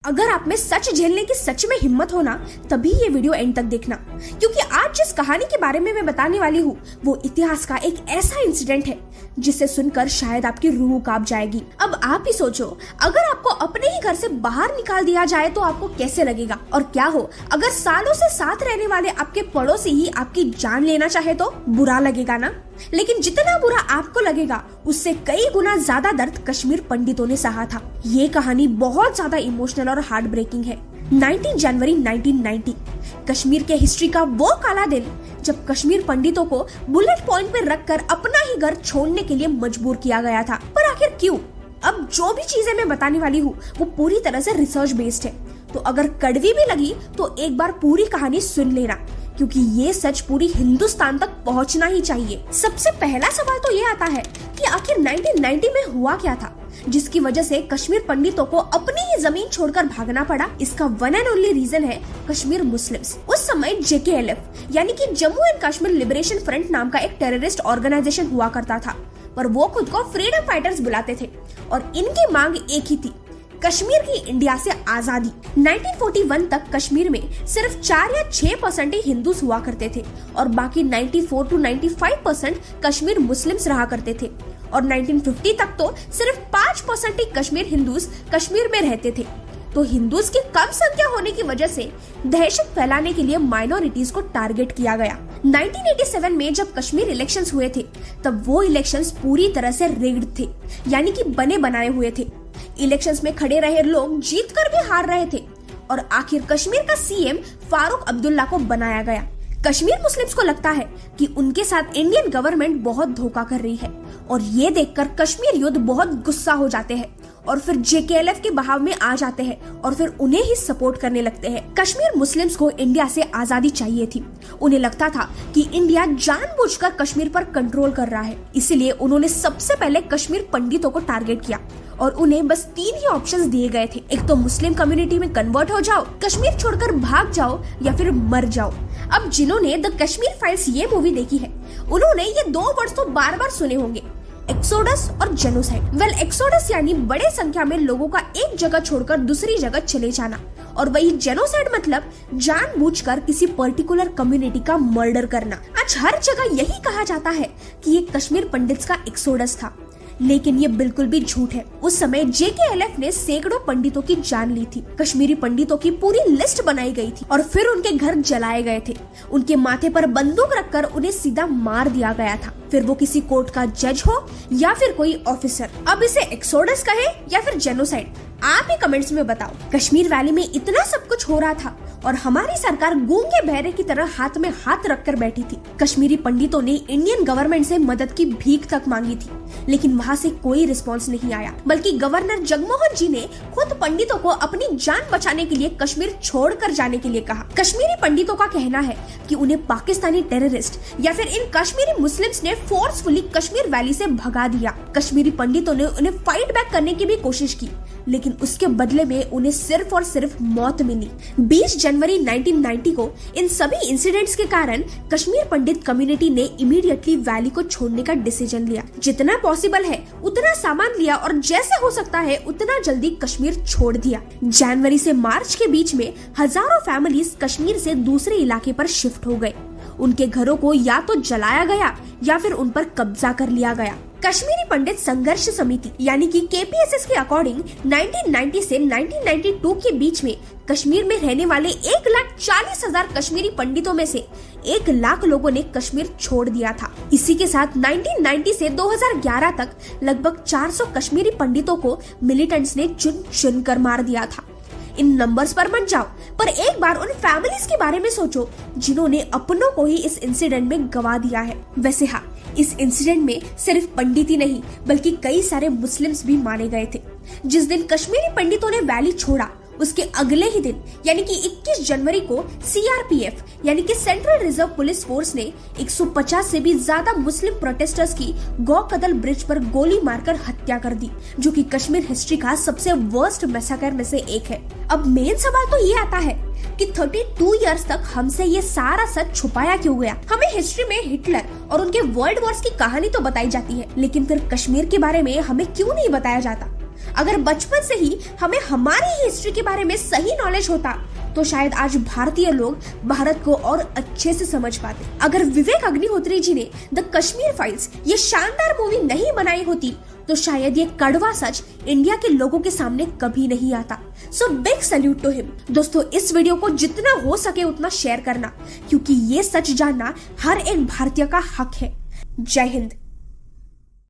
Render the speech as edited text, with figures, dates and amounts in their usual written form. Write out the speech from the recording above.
अगर आप में सच झेलने की सच में हिम्मत हो ना, तभी ये वीडियो एंड तक देखना, क्योंकि आज जिस कहानी के बारे में मैं बताने वाली हूँ वो इतिहास का एक ऐसा इंसिडेंट है जिसे सुनकर शायद आपकी रूह कांप जाएगी। अब आप ही सोचो, अगर आपको अपने ही घर से बाहर निकाल दिया जाए तो आपको कैसे लगेगा, और क्या हो अगर सालों से साथ रहने वाले आपके पड़ोसी ही आपकी जान लेना चाहे तो बुरा लगेगा ना। लेकिन जितना बुरा आपको लगेगा उससे कई गुना ज्यादा दर्द कश्मीर पंडितों ने सहा था। ये कहानी बहुत ज्यादा इमोशनल और हार्ट ब्रेकिंग है। 19 जनवरी 1990 कश्मीर के हिस्ट्री का वो काला दिन जब कश्मीर पंडितों को बुलेट पॉइंट पर रखकर अपना ही घर छोड़ने के लिए मजबूर किया गया था। पर आखिर क्यों? अब जो भी चीजें मैं बताने वाली हूँ वो पूरी तरह से रिसर्च बेस्ड है, तो अगर कड़वी भी लगी तो एक बार पूरी कहानी सुन लेना, क्योंकि ये सच पूरी हिंदुस्तान तक पहुंचना ही चाहिए। सबसे पहला सवाल तो ये आता है कि आखिर 1990 में हुआ क्या था जिसकी वजह से कश्मीर पंडितों को अपनी ही जमीन छोड़कर भागना पड़ा। इसका वन एंड ओनली रीजन है कश्मीर मुस्लिम्स। उस समय JKLF यानी कि Jammu and Kashmir liberation front नाम का एक टेररिस्ट ऑर्गेनाइजेशन हुआ करता था, पर वो खुद को फ्रीडम फाइटर्स बुलाते थे और इनकी मांग एक ही थी, कश्मीर की इंडिया से आजादी। 1941 तक कश्मीर में सिर्फ 4 या 6% ही हिंदूस हुआ करते थे और बाकी 94 to 95% कश्मीर मुस्लिम्स रहा करते थे, और 1950 तक तो सिर्फ 5% ही कश्मीर हिंदूस कश्मीर में रहते थे। तो हिंदूस की कम संख्या होने की वजह से दहशत फैलाने के लिए माइनॉरिटीज को टारगेट किया गया। 1987 में जब कश्मीर इलेक्शंस हुए थे तब वो इलेक्शंस पूरी तरह से रिग्ड थे, यानी कि बने बनाए हुए थे। इलेक्शंस में खड़े रहे लोग जीतकर भी हार रहे थे और आखिर कश्मीर का CM फारूक अब्दुल्ला को बनाया गया। कश्मीर मुस्लिम्स को लगता है कि उनके साथ इंडियन गवर्नमेंट बहुत धोखा कर रही है और ये देखकर कश्मीर युद्ध बहुत गुस्सा हो जाते हैं और फिर JKLF के बहाव में आ जाते हैं और फिर उन्हें ही सपोर्ट करने लगते हैं। कश्मीर मुस्लिम्स को इंडिया से आजादी चाहिए थी। उन्हें लगता था कि इंडिया जानबूझकर कश्मीर पर कंट्रोल कर रहा है, इसलिए उन्होंने सबसे पहले कश्मीर पंडितों को टारगेट किया और उन्हें बस 3 ही ऑप्शंस दिए गए थे। एक तो मुस्लिम कम्युनिटी में कन्वर्ट हो जाओ, कश्मीर छोड़कर भाग जाओ या फिर मर जाओ। अब जिन्होंने द कश्मीर फाइल्स ये मूवी देखी है उन्होंने ये 2 वर्ड्स तो बार बार सुने होंगे, एक्सोडस और जेनोसाइड। वेल, एक्सोडस यानी बड़े संख्या में लोगों का एक जगह छोड़कर दूसरी जगह चले जाना, और वही जेनोसाइड मतलब जानबूझकर किसी पर्टिकुलर कम्युनिटी का मर्डर करना। आज हर जगह यही कहा जाता है कि ये कश्मीर पंडित्स का एक्सोडस था, लेकिन ये बिल्कुल भी झूठ है। उस समय JKLF ने सैकड़ों पंडितों की जान ली थी। कश्मीरी पंडितों की पूरी लिस्ट बनाई गई थी और फिर उनके घर जलाए गए थे। उनके माथे पर बंदूक रखकर उन्हें सीधा मार दिया गया था, फिर वो किसी कोर्ट का जज हो या फिर कोई ऑफिसर। अब इसे एक्सोडस कहे या फिर जेनोसाइड, आप ही कमेंट्स में बताओ। कश्मीर वैली में इतना सब कुछ हो रहा था और हमारी सरकार गूंगे बहरे की तरह हाथ में हाथ रखकर बैठी थी। कश्मीरी पंडितों ने इंडियन गवर्नमेंट से मदद की भीख तक मांगी थी, लेकिन वहाँ से कोई रिस्पांस नहीं आया, बल्कि गवर्नर जगमोहन जी ने खुद पंडितों को अपनी जान बचाने के लिए कश्मीर छोड़कर जाने के लिए कहा। कश्मीरी पंडितों का कहना है कि उन्हें पाकिस्तानी टेररिस्ट या फिर इन कश्मीरी मुस्लिम्स ने फोर्सफुली कश्मीर वैली से भगा दिया। कश्मीरी पंडितों ने उन्हें फाइट बैक करने की भी कोशिश की, लेकिन उसके बदले में उन्हें सिर्फ और सिर्फ मौत मिली। 20 जनवरी 1990 को इन सभी इंसिडेंट्स के कारण कश्मीर पंडित कम्युनिटी ने इमीडिएटली वैली को छोड़ने का डिसीजन लिया। जितना पॉसिबल है उतना सामान लिया और जैसे हो सकता है उतना जल्दी कश्मीर छोड़ दिया। जनवरी से मार्च के बीच में हजारों फैमिलीज कश्मीर से दूसरे इलाके पर शिफ्ट हो गए। उनके घरों को या तो जलाया गया या फिर उन पर कब्जा कर लिया गया। कश्मीरी पंडित संघर्ष समिति यानी कि KPSS के अकॉर्डिंग 1990 से 1992 के बीच में कश्मीर में रहने वाले 1,40,000 कश्मीरी पंडितों में से 1 लाख लोगों ने कश्मीर छोड़ दिया था। इसी के साथ 1990 से 2011 तक लगभग 400 कश्मीरी पंडितों को मिलिटेंट्स ने चुन चुन कर मार दिया था। इन नंबर्स पर मत जाओ, पर एक बार उन फैमिलीज के बारे में सोचो जिन्होंने अपनों को ही इस इंसिडेंट में गवा दिया है। वैसे हाँ, इस इंसिडेंट में सिर्फ पंडित ही नहीं बल्कि कई सारे मुस्लिम्स भी मारे गए थे। जिस दिन कश्मीरी पंडितों ने वैली छोड़ा उसके अगले ही दिन यानी कि 21 जनवरी को CRPF यानी कि सेंट्रल रिजर्व पुलिस फोर्स ने 150 से भी ज्यादा मुस्लिम प्रोटेस्टर्स की गौकदल ब्रिज पर गोली मारकर हत्या कर दी, जो कि कश्मीर हिस्ट्री का सबसे वर्स्ट मैसाकर में से एक है। अब मेन सवाल तो ये आता है कि 32 इयर्स तक हमसे ये सारा सच छुपाया क्यों गया? हमें हिस्ट्री में हिटलर और उनके वर्ल्ड वॉर्स की कहानी तो बताई जाती है, लेकिन फिर कश्मीर के बारे में हमें क्यों नहीं बताया जाता? अगर बचपन से ही हमें हमारी हिस्ट्री के बारे में सही नॉलेज होता तो शायद आज भारतीय लोग भारत को और अच्छे से समझ पाते। अगर विवेक अग्निहोत्री जी ने द कश्मीर फाइल्स ये शानदार मूवी नहीं बनाई होती तो शायद ये कड़वा सच इंडिया के लोगों के सामने कभी नहीं आता। So big salute to him. दोस्तों, इस वीडियो को जितना हो सके उतना शेयर करना, क्योंकि ये सच जानना हर एक भारतीय का हक है। जय हिंद।